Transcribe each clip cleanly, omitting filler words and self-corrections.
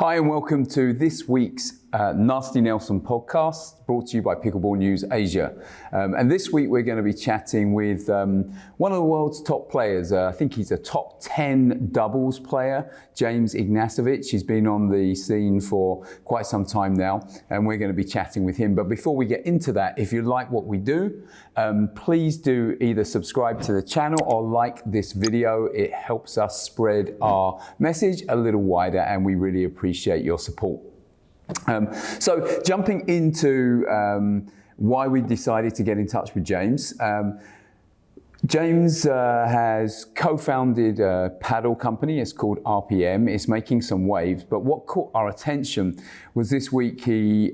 Hi and welcome to this week's Nasty Nelson podcast, brought to you by Pickleball News Asia. And this week we're going to be chatting with one of the world's top players. I think he's a top 10 doubles player, James Ignatowich. He's been on the scene for quite some time now, and we're going to be chatting with him. But before we get into that, if you like what we do, please do either subscribe to the channel or like this video. It helps us spread our message a little wider, and we really appreciate your support. So jumping into why we decided to get in touch with James. James has co-founded a paddle company. It's called RPM. It's making some waves, but what caught our attention was this week he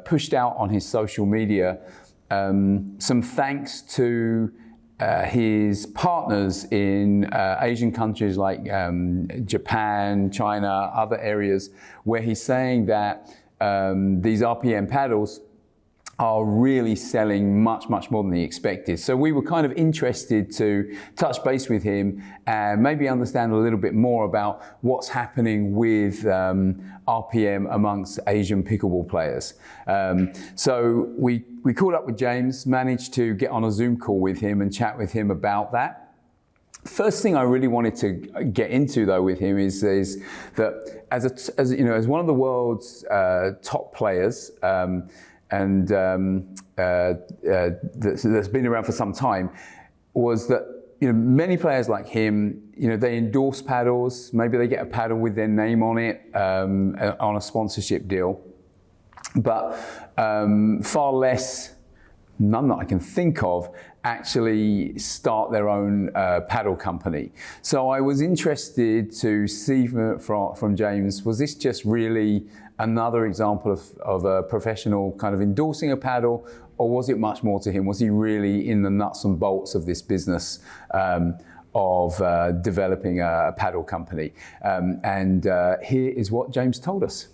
pushed out on his social media some thanks to his partners in Asian countries like Japan, China, other areas, where he's saying that these RPM paddles are really selling much more than he expected. So we were kind of interested to touch base with him and maybe understand a little bit more about what's happening with RPM amongst Asian pickleball players. So we caught up with James, managed to get on a Zoom call with him and chat with him about that. First thing I really wanted to get into though with him is that as one of the world's top players, and that's been around for some time, was that many players like him, they endorse paddles. Maybe they get a paddle with their name on it on a sponsorship deal, but far less, none that I can think of, actually start their own paddle company. So I was interested to see from James, was this just really another example of a professional kind of endorsing a paddle, or was it much more to him? Was he really in the nuts and bolts of this business of developing a paddle company? And here is what James told us.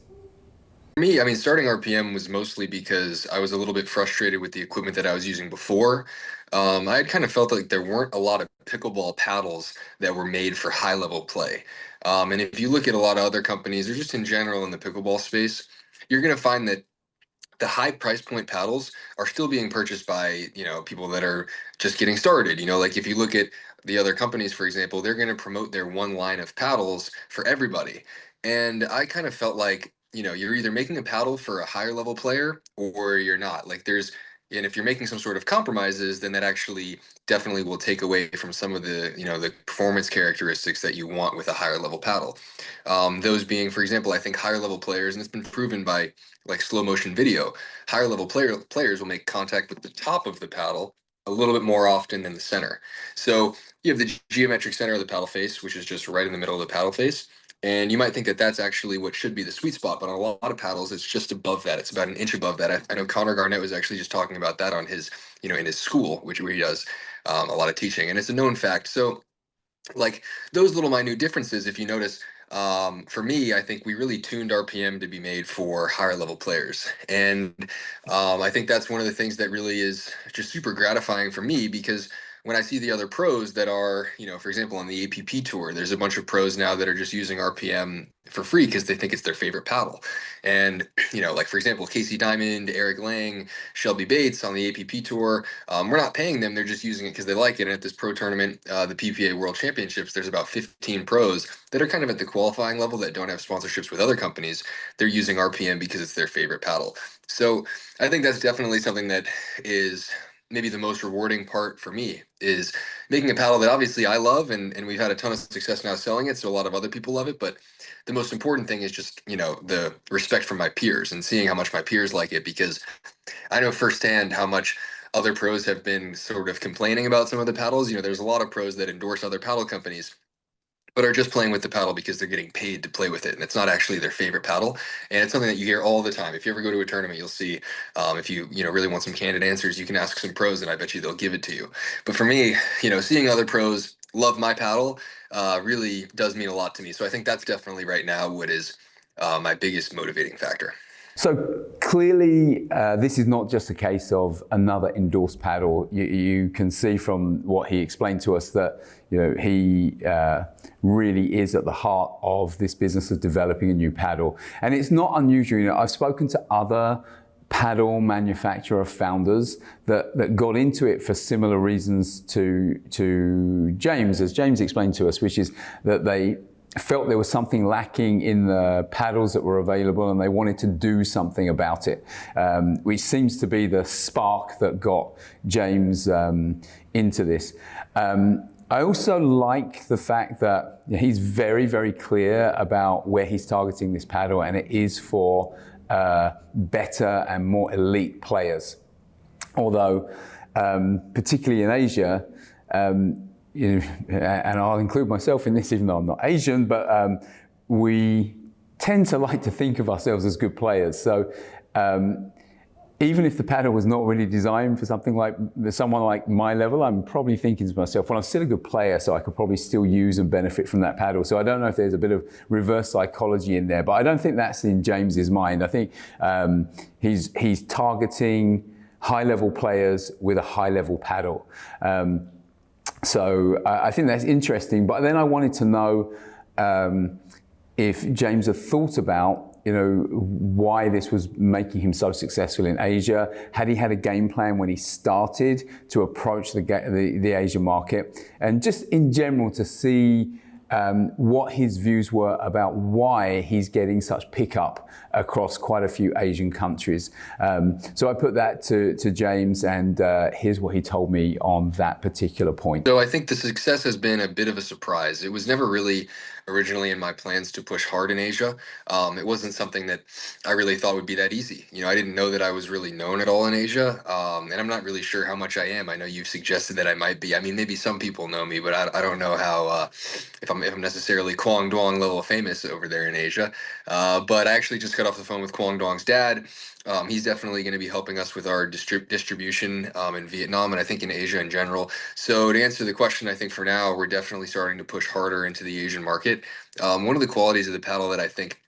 For me, starting RPM was mostly because I was a little bit frustrated with the equipment that I was using before. I had kind of felt like there weren't a lot of pickleball paddles that were made for high-level play. And if you look at a lot of other companies, or just in general in the pickleball space, you're going to find that the high price point paddles are still being purchased by, people that are just getting started. Like if you look at the other companies, for example, they're going to promote their one line of paddles for everybody. And I kind of felt like, you're either making a paddle for a higher level player or you're not. And if you're making some sort of compromises, then that actually definitely will take away from some of the, the performance characteristics that you want with a higher level paddle. Those being, for example, I think higher level players, and it's been proven by like slow motion video, higher level players will make contact with the top of the paddle a little bit more often than the center. So you have the geometric center of the paddle face, which is just right in the middle of the paddle face. And you might think that that's actually what should be the sweet spot, but on a lot of paddles, it's just above that. It's about an inch above that. I know Connor Garnett was actually just talking about that on his, in his school, where he does a lot of teaching, and it's a known fact. So like those little minute differences, if you notice, for me, I think we really tuned RPM to be made for higher level players. And I think that's one of the things that really is just super gratifying for me, because when I see the other pros that are, for example, on the APP tour, there's a bunch of pros now that are just using RPM for free because they think it's their favorite paddle. And, like, for example, Casey Diamond, Eric Lang, Shelby Bates on the APP tour, we're not paying them. They're just using it because they like it. And at this pro tournament, the PPA World Championships, there's about 15 pros that are kind of at the qualifying level that don't have sponsorships with other companies. They're using RPM because it's their favorite paddle. So I think that's definitely something that is maybe the most rewarding part for me, is making a paddle that obviously I love, and we've had a ton of success now selling it, so a lot of other people love it. But the most important thing is just, the respect from my peers and seeing how much my peers like it, because I know firsthand how much other pros have been sort of complaining about some of the paddles. There's a lot of pros that endorse other paddle companies, but are just playing with the paddle because they're getting paid to play with it, and it's not actually their favorite paddle. And it's something that you hear all the time. If you ever go to a tournament, you'll see, if you really want some candid answers, you can ask some pros, and I bet you they'll give it to you. But for me, seeing other pros love my paddle really does mean a lot to me. So I think that's definitely right now what is my biggest motivating factor. So clearly, this is not just a case of another endorsed paddle. You can see from what he explained to us that he really is at the heart of this business of developing a new paddle. And it's not unusual. I've spoken to other paddle manufacturer founders that got into it for similar reasons to James, as James explained to us, which is that they felt there was something lacking in the paddles that were available and they wanted to do something about it, which seems to be the spark that got James into this. I also like the fact that he's very, very clear about where he's targeting this paddle, and it is for better and more elite players. Although, particularly in Asia, and I'll include myself in this even though I'm not Asian, but we tend to like to think of ourselves as good players. So even if the paddle was not really designed for someone like my level, I'm probably thinking to myself, well, I'm still a good player, so I could probably still use and benefit from that paddle. So I don't know if there's a bit of reverse psychology in there, but I don't think that's in James's mind. I think he's targeting high-level players with a high-level paddle. So I think that's interesting. But then I wanted to know if James had thought about why this was making him so successful in Asia. Had he had a game plan when he started to approach the Asian market? And just in general to see what his views were about why he's getting such pickup across quite a few Asian countries. So I put that to James, and here's what he told me on that particular point. So I think the success has been a bit of a surprise. It was never really originally in my plans to push hard in Asia. It wasn't something that I really thought would be that easy. I didn't know that I was really known at all in Asia, and I'm not really sure how much I am. I know you've suggested that I might be. I mean, maybe some people know me, but I don't know how if I'm necessarily Kwong Duong level famous over there in Asia. But I actually just got off the phone with Kwong Duong's dad. He's definitely going to be helping us with our distribution in Vietnam and I think in Asia in general. So to answer the question, I think for now, we're definitely starting to push harder into the Asian market. One of the qualities of the paddle that I think,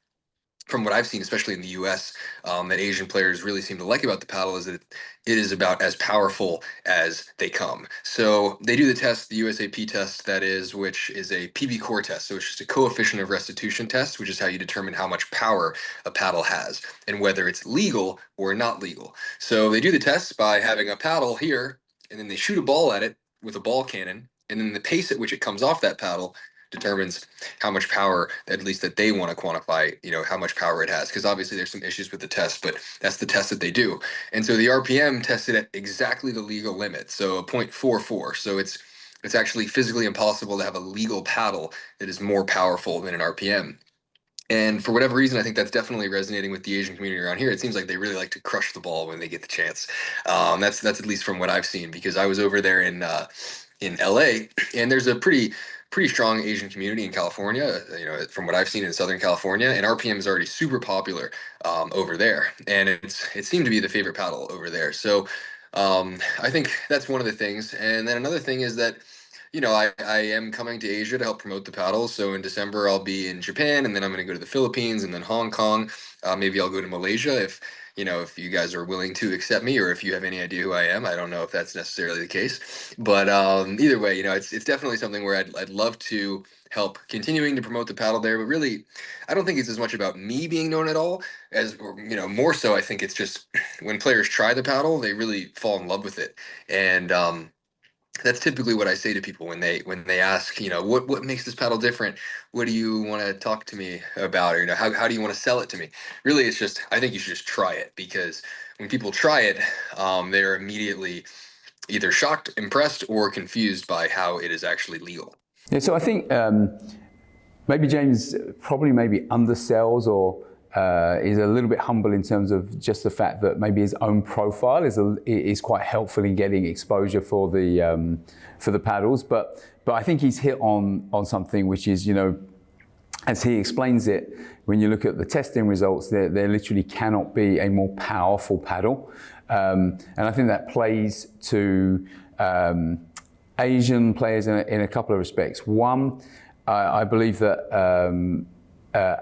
from what I've seen, especially in the US, that Asian players really seem to like about the paddle is that it is about as powerful as they come. So they do the test, the USAP test, that is, which is a PB core test. So it's just a coefficient of restitution test, which is how you determine how much power a paddle has and whether it's legal or not legal. So they do the test by having a paddle here, and then they shoot a ball at it with a ball cannon, and then the pace at which it comes off that paddle determines how much power, at least that they want to quantify, how much power it has. Because obviously there's some issues with the test, but that's the test that they do. And so the RPM tested at exactly the legal limit, so a 0.44. So it's actually physically impossible to have a legal paddle that is more powerful than an RPM. And for whatever reason, I think that's definitely resonating with the Asian community around here. It seems like they really like to crush the ball when they get the chance. That's at least from what I've seen, because I was over there in LA, and there's a pretty strong Asian community in California, from what I've seen in Southern California, and RPM is already super popular over there, and it seemed to be the favorite paddle over there. So I think that's one of the things. And then another thing is that I am coming to Asia to help promote the paddle. So in December, I'll be in Japan, and then I'm going to go to the Philippines and then Hong Kong. Maybe I'll go to Malaysia if you guys are willing to accept me, or if you have any idea who I am. I don't know if that's necessarily the case, but either way, it's definitely something where I'd love to help continuing to promote the paddle there. But really, I don't think it's as much about me being known at all as, more so I think it's just when players try the paddle, they really fall in love with it. And that's typically what I say to people when they ask, what makes this paddle different? What do you want to talk to me about? Or, how do you want to sell it to me? Really, it's just, I think you should just try it, because when people try it, they're immediately either shocked, impressed, or confused by how it is actually legal. Yeah, so I think maybe James probably undersells or is a little bit humble in terms of just the fact that maybe his own profile is quite helpful in getting exposure for the paddles. But I think he's hit on something which is, as he explains it, when you look at the testing results, there literally cannot be a more powerful paddle. And I think that plays to Asian players in a couple of respects. One, I believe that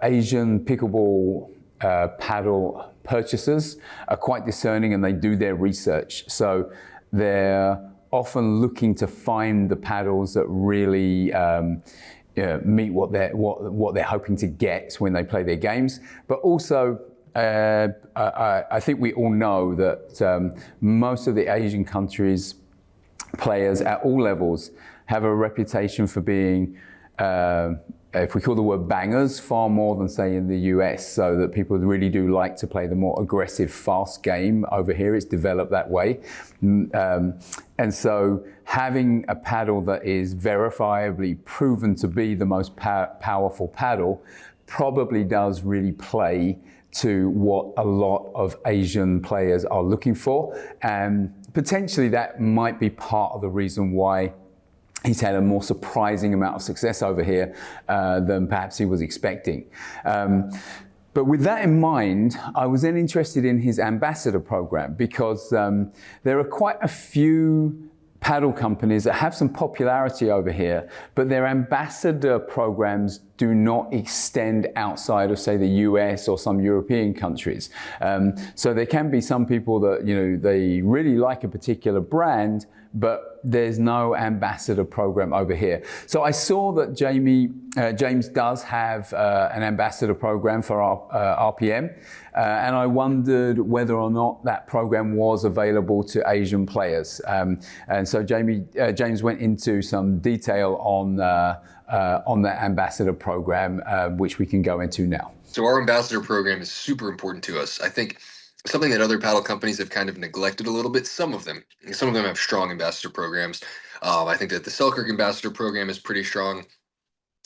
Asian pickleball paddle purchasers are quite discerning and they do their research. So they're often looking to find the paddles that really meet what they're hoping to get when they play their games. But also, I think we all know that most of the Asian countries, players at all levels, have a reputation for being, if we call the word bangers, far more than say in the US, so that people really do like to play the more aggressive, fast game over here. It's developed that way. And so having a paddle that is verifiably proven to be the most powerful paddle probably does really play to what a lot of Asian players are looking for. And potentially that might be part of the reason why he's had a more surprising amount of success over here than perhaps he was expecting. But with that in mind, I was then interested in his ambassador program because there are quite a few paddle companies that have some popularity over here, but their ambassador programs do not extend outside of, say, the US or some European countries. So there can be some people that, they really like a particular brand, but there's no ambassador program over here. So I saw that James does have an ambassador program for our RPM, and I wondered whether or not that program was available to Asian players. And so James went into some detail on that ambassador program, which we can go into now. So our ambassador program is super important to us. I think something that other paddle companies have kind of neglected a little bit. Some of them have strong ambassador programs. I think that the Selkirk ambassador program is pretty strong,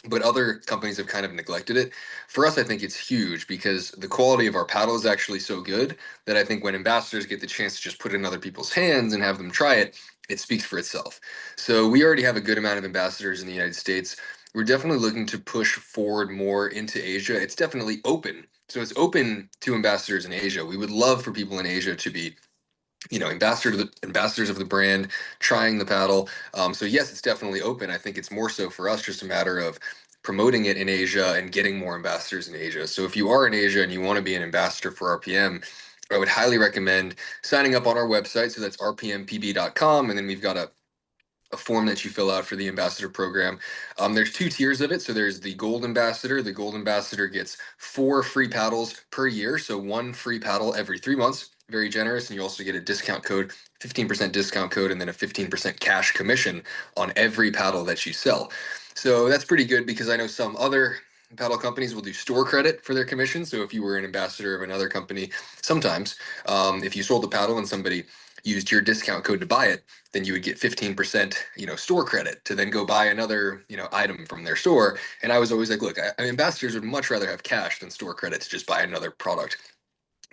but other companies have kind of neglected it. For us, I think it's huge because the quality of our paddle is actually so good that I think when ambassadors get the chance to just put it in other people's hands and have them try it, it speaks for itself. So we already have a good amount of ambassadors in the United States. We're definitely looking to push forward more into Asia. It's definitely open. So it's open to ambassadors in Asia. We would love for people in Asia to be, ambassadors of the brand, trying the paddle. So yes, it's definitely open. I think it's more so for us just a matter of promoting it in Asia and getting more ambassadors in Asia. So if you are in Asia and you want to be an ambassador for RPM, I would highly recommend signing up on our website. So that's rpmpb.com. And then we've got a form that you fill out for the ambassador program. There's 2 tiers of it. So there's the gold ambassador. The gold ambassador gets 4 free paddles per year. So 1 free paddle every 3 months. Very generous. And you also get a discount code, 15% discount code, and then a 15% cash commission on every paddle that you sell. So that's pretty good because I know some other paddle companies will do store credit for their commission. So if you were an ambassador of another company, sometimes if you sold a paddle and somebody used your discount code to buy it, then you would get 15%, store credit to then go buy another, item from their store. And I was always like, look, ambassadors would much rather have cash than store credit to just buy another product.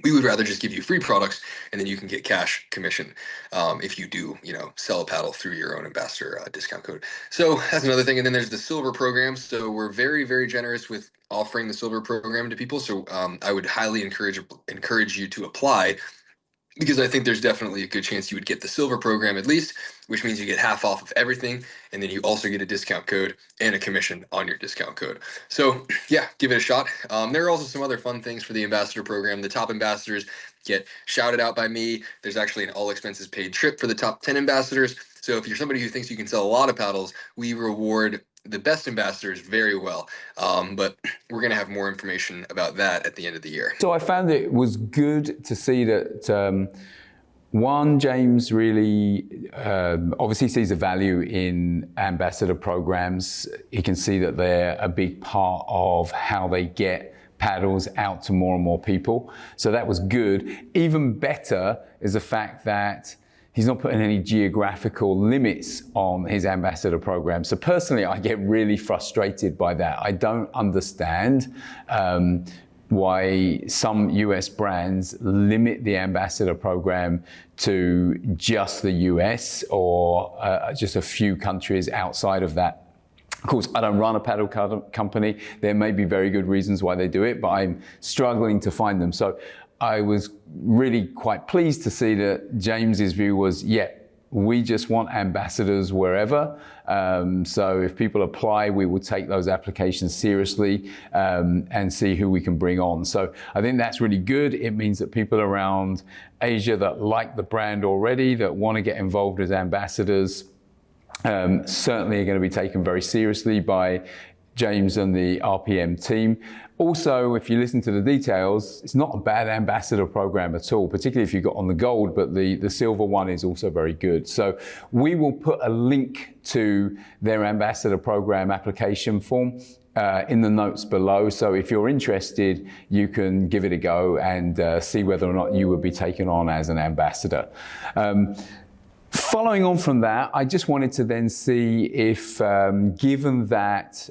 We would rather just give you free products and then you can get cash commission if you do, sell a paddle through your own ambassador discount code. So that's another thing. And then there's the silver program. So we're very, very generous with offering the silver program to people. So I would highly encourage you to apply, because I think there's definitely a good chance you would get the silver program at least, which means you get half off of everything. And then you also get a discount code and a commission on your discount code. So yeah, give it a shot. There are also some other fun things for the ambassador program. The top ambassadors get shouted out by me. There's actually an all expenses paid trip for the top 10 ambassadors. So if you're somebody who thinks you can sell a lot of paddles, we reward the best ambassadors very well. But we're going to have more information about that at the end of the year. So I found it was good to see that, James really obviously sees a value in ambassador programs. He can see that they're a big part of how they get paddles out to more and more people. So that was good. Even better is the fact that he's not putting any geographical limits on his ambassador program. So personally, I get really frustrated by that. I don't understand why some US brands limit the ambassador program to just the US or just a few countries outside of that. Of course, I don't run a paddle company. There may be very good reasons why they do it, but I'm struggling to find them. So I was really quite pleased to see that James's view was, we just want ambassadors wherever. So if people apply, we will take those applications seriously and see who we can bring on. So I think that's really good. It means that people around Asia that like the brand already, that want to get involved as ambassadors, certainly are going to be taken very seriously by James and the RPM team. Also, if you listen to the details, it's not a bad ambassador program at all, particularly if you got on the gold, but the silver one is also very good. So we will put a link to their ambassador program application form in the notes below. So if you're interested, you can give it a go and see whether or not you would be taken on as an ambassador. Following on from that, I just wanted to then see if, given that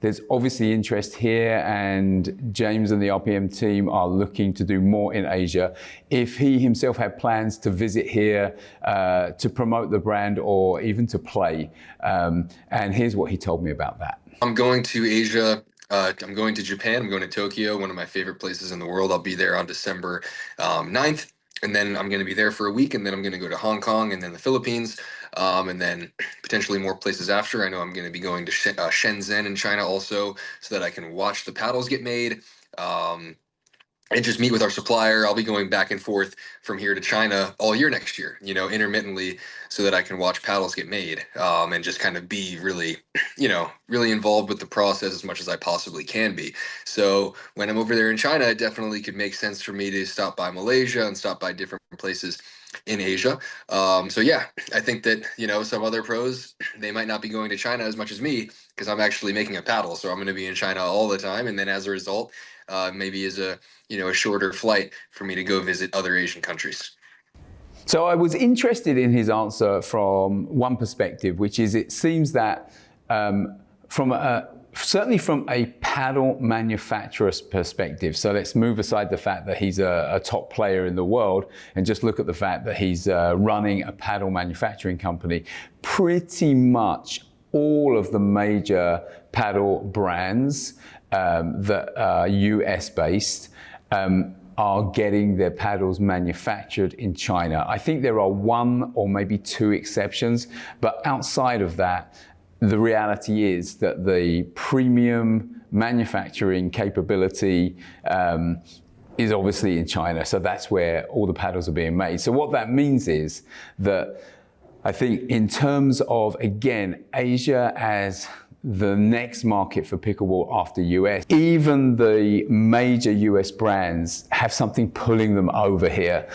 there's obviously interest here and James and the RPM team are looking to do more in Asia, if he himself had plans to visit here to promote the brand or even to play. And here's what he told me about that. I'm going to Asia. I'm going to Japan. I'm going to Tokyo, one of my favorite places in the world. I'll be there on December 9th. And then I'm going to be there for a week, and then I'm going to go to Hong Kong and then the Philippines, and then potentially more places after. I know I'm going to be going to Shenzhen in China also, so that I can watch the paddles get made. And just meet with our supplier. I'll be going back and forth from here to China all year next year, intermittently, so that I can watch paddles get made, and just kind of be really, really involved with the process as much as I possibly can be. So when I'm over there in China, it definitely could make sense for me to stop by Malaysia and stop by different places in Asia. So yeah, I think that, some other pros, they might not be going to China as much as me, because I'm actually making a paddle. So I'm going to be in China all the time. And then as a result, maybe is a shorter flight for me to go visit other Asian countries. So I was interested in his answer from one perspective, which is it seems that certainly from a paddle manufacturer's perspective, so let's move aside the fact that he's a top player in the world and just look at the fact that he's running a paddle manufacturing company. Pretty much all of the major paddle brands that are US based are getting their paddles manufactured in China. I think there are one or maybe two exceptions, but outside of that, the reality is that the premium manufacturing capability is obviously in China. So that's where all the paddles are being made. So what that means is that I think in terms of, again, Asia as the next market for pickleball after US, even the major US brands have something pulling them over here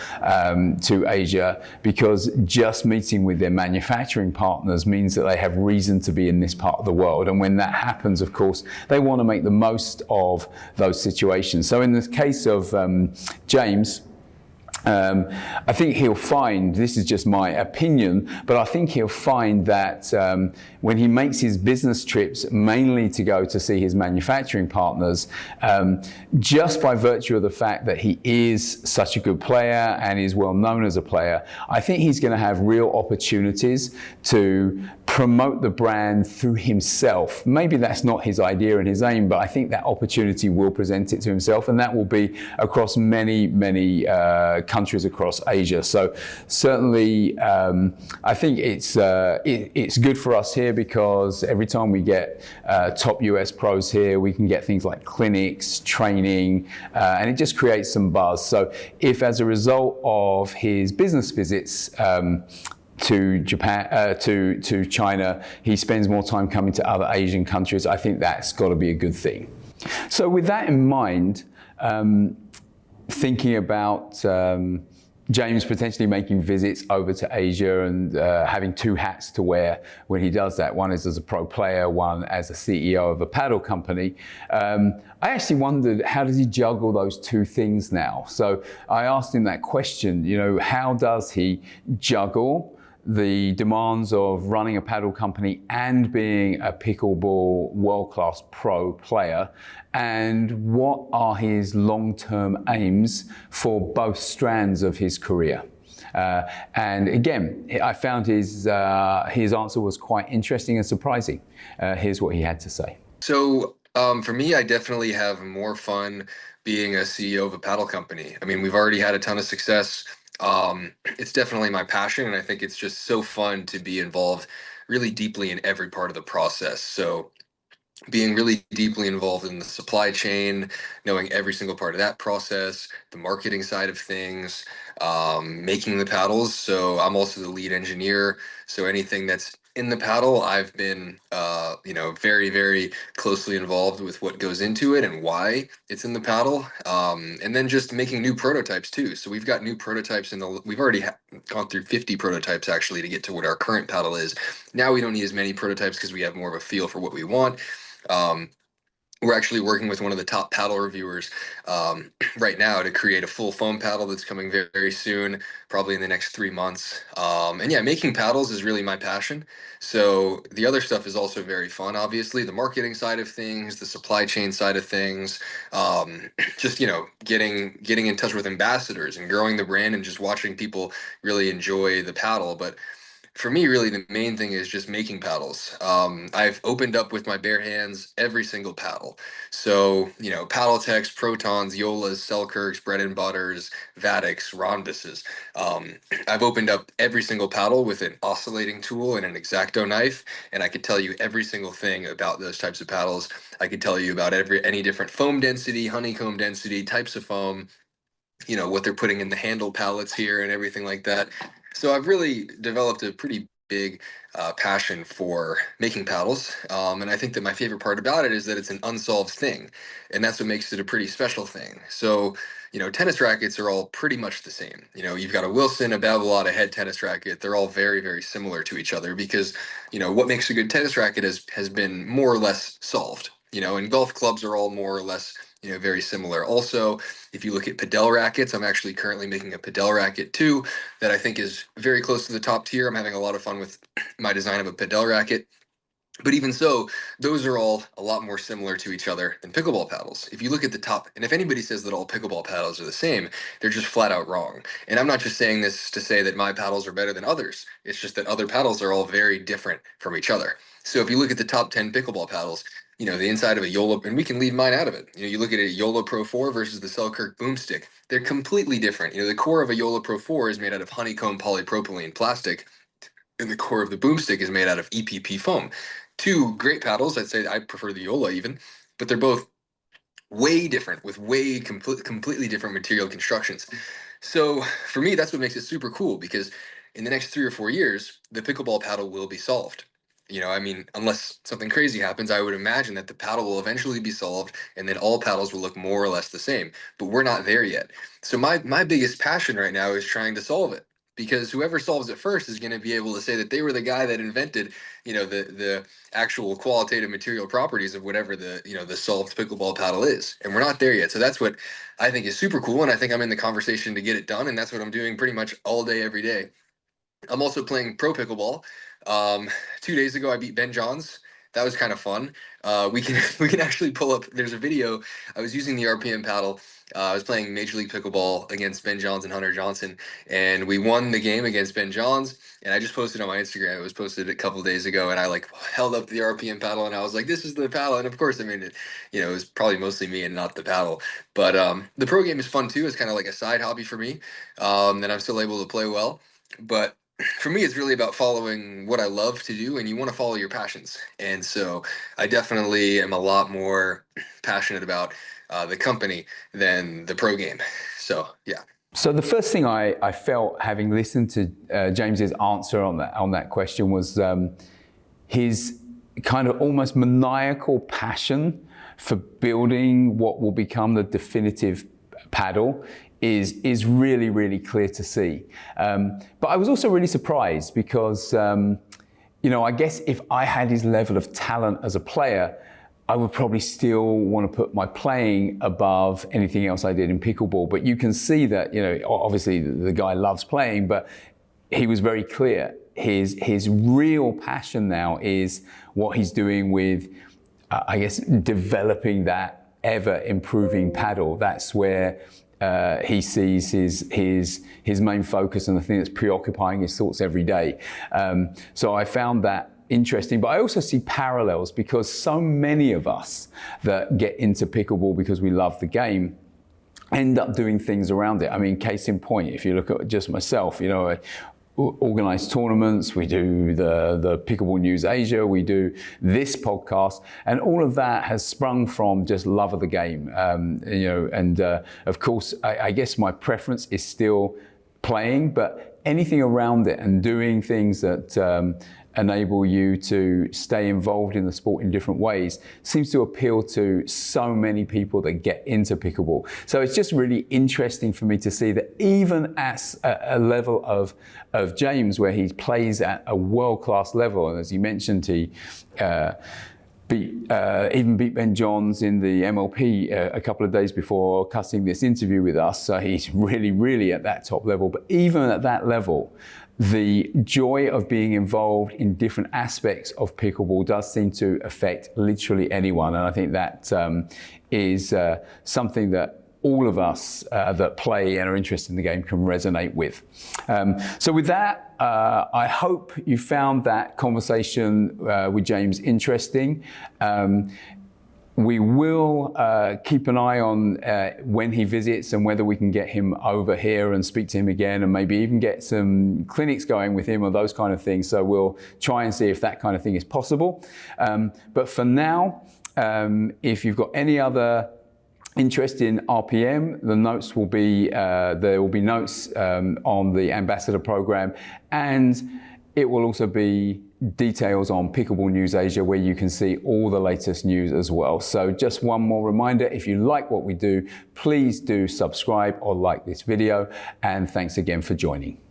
to Asia, because just meeting with their manufacturing partners means that they have reason to be in this part of the world. And when that happens, of course, they want to make the most of those situations. So in the case of James, I think he'll find, this is just my opinion, but I think he'll find that when he makes his business trips, mainly to go to see his manufacturing partners, just by virtue of the fact that he is such a good player and is well known as a player, I think he's going to have real opportunities to promote the brand through himself. Maybe that's not his idea and his aim, but I think that opportunity will present it to himself, and that will be across many, many countries across Asia. So certainly, I think it's good for us here, because every time we get top US pros here, we can get things like clinics, training, and it just creates some buzz. So if as a result of his business visits to Japan, to China, he spends more time coming to other Asian countries, I think that's got to be a good thing. So with that in mind, thinking about James potentially making visits over to Asia and having two hats to wear when he does that. One is as a pro player, one as a CEO of a paddle company. I actually wondered, how does he juggle those two things now? So I asked him that question, how does he juggle the demands of running a paddle company and being a pickleball world-class pro player, and what are his long-term aims for both strands of his career? And again, I found his answer was quite interesting and surprising. Here's what he had to say. So for me, I definitely have more fun being a CEO of a paddle company. I mean, we've already had a ton of success It's definitely my passion, and I think it's just so fun to be involved really deeply in every part of the process. So being really deeply involved in the supply chain, knowing every single part of that process, the marketing side of things, making the paddles. So I'm also the lead engineer. So anything that's in the paddle, I've been, very, very closely involved with what goes into it and why it's in the paddle. And then just making new prototypes too. So we've got new prototypes we've already gone through 50 prototypes actually to get to what our current paddle is. Now we don't need as many prototypes because we have more of a feel for what we want. um, we're actually working with one of the top paddle reviewers right now to create a full foam paddle that's coming very, very soon, probably in the next 3 months. And yeah, making paddles is really my passion. So the other stuff is also very fun, obviously, the marketing side of things, the supply chain side of things, just, getting in touch with ambassadors and growing the brand and just watching people really enjoy the paddle. But for me, really, the main thing is just making paddles. I've opened up with my bare hands every single paddle. So, paddle techs, protons, Yolas, Selkirks, bread and butters, Vatics, rhombuses. I've opened up every single paddle with an oscillating tool and an X-Acto knife, and I could tell you every single thing about those types of paddles. I could tell you about any different foam density, honeycomb density, types of foam, what they're putting in the handle pallets here and everything like that. So I've really developed a pretty big passion for making paddles. And I think that my favorite part about it is that it's an unsolved thing. And that's what makes it a pretty special thing. So, tennis rackets are all pretty much the same. You've got a Wilson, a Babolat, a head tennis racket. They're all very, very similar to each other because, what makes a good tennis racket has been more or less solved. And golf clubs are all more or less, very similar. Also, if you look at padel rackets, I'm actually currently making a padel racket too that I think is very close to the top tier. I'm having a lot of fun with my design of a padel racket. But even so, those are all a lot more similar to each other than pickleball paddles. If you look at the top, and if anybody says that all pickleball paddles are the same, they're just flat out wrong. And I'm not just saying this to say that my paddles are better than others. It's just that other paddles are all very different from each other. So if you look at the top 10 pickleball paddles, the inside of a Yola, and we can leave mine out of it. You look at a Yola Pro 4 versus the Selkirk Boomstick. They're completely different. The core of a Yola Pro 4 is made out of honeycomb polypropylene plastic, and the core of the Boomstick is made out of EPP foam. Two great paddles. I'd say I prefer the Yola even, but they're both way different with completely different material constructions. So for me, that's what makes it super cool because in the next 3 or 4 years, the pickleball paddle will be solved. Unless something crazy happens, I would imagine that the paddle will eventually be solved and then all paddles will look more or less the same. But we're not there yet. So my biggest passion right now is trying to solve it because whoever solves it first is going to be able to say that they were the guy that invented, the actual qualitative material properties of whatever the solved pickleball paddle is. And we're not there yet. So that's what I think is super cool. And I think I'm in the conversation to get it done. And that's what I'm doing pretty much all day, every day. I'm also playing pro pickleball. Um, 2 days ago, I beat Ben Johns. That was kind of fun. We can we can actually pull up. There's a video. I was using the RPM paddle. I was playing Major League Pickleball against Ben Johns and Hunter Johnson, and we won the game against Ben Johns. And I just posted on my Instagram. It was posted a couple days ago, and I held up the RPM paddle, and I was like, "This is the paddle." And of course, it was probably mostly me and not the paddle. But the pro game is fun too. It's kind of like a side hobby for me, and I'm still able to play well. But for me, it's really about following what I love to do, and you want to follow your passions. And so I definitely am a lot more passionate about the company than the pro game. So, yeah. So the first thing I felt having listened to James's answer on that question was his kind of almost maniacal passion for building what will become the definitive paddle is really, really clear to see. But I was also really surprised because, I guess if I had his level of talent as a player, I would probably still want to put my playing above anything else I did in pickleball. But you can see that, obviously the guy loves playing, but he was very clear. His real passion now is what he's doing with, I guess, developing that ever improving paddle. That's where he sees his main focus and the thing that's preoccupying his thoughts every day. So I found that interesting, but I also see parallels because so many of us that get into pickleball because we love the game end up doing things around it. I mean, case in point, if you look at just myself, I organize tournaments, we do the Pickleball News Asia, we do this podcast, and all of that has sprung from just love of the game. Of course, I guess my preference is still playing, but anything around it and doing things that enable you to stay involved in the sport in different ways seems to appeal to so many people that get into pickleball. So it's just really interesting for me to see that even at a level of James, where he plays at a world-class level, and as you mentioned, he even beat Ben Johns in the MLP a couple of days before cutting this interview with us. So he's really, really at that top level. But even at that level, the joy of being involved in different aspects of pickleball does seem to affect literally anyone. And I think that is something that all of us that play and are interested in the game can resonate with. So with that, I hope you found that conversation with James interesting. We will keep an eye on when he visits and whether we can get him over here and speak to him again, and maybe even get some clinics going with him or those kind of things. So we'll try and see if that kind of thing is possible. But for now, if you've got any other interest in RPM, the notes will be, there will be notes on the Ambassador program, and it will also be details on Pickleball News Asia, where you can see all the latest news as well. So just one more reminder, if you like what we do, please do subscribe or like this video, and thanks again for joining.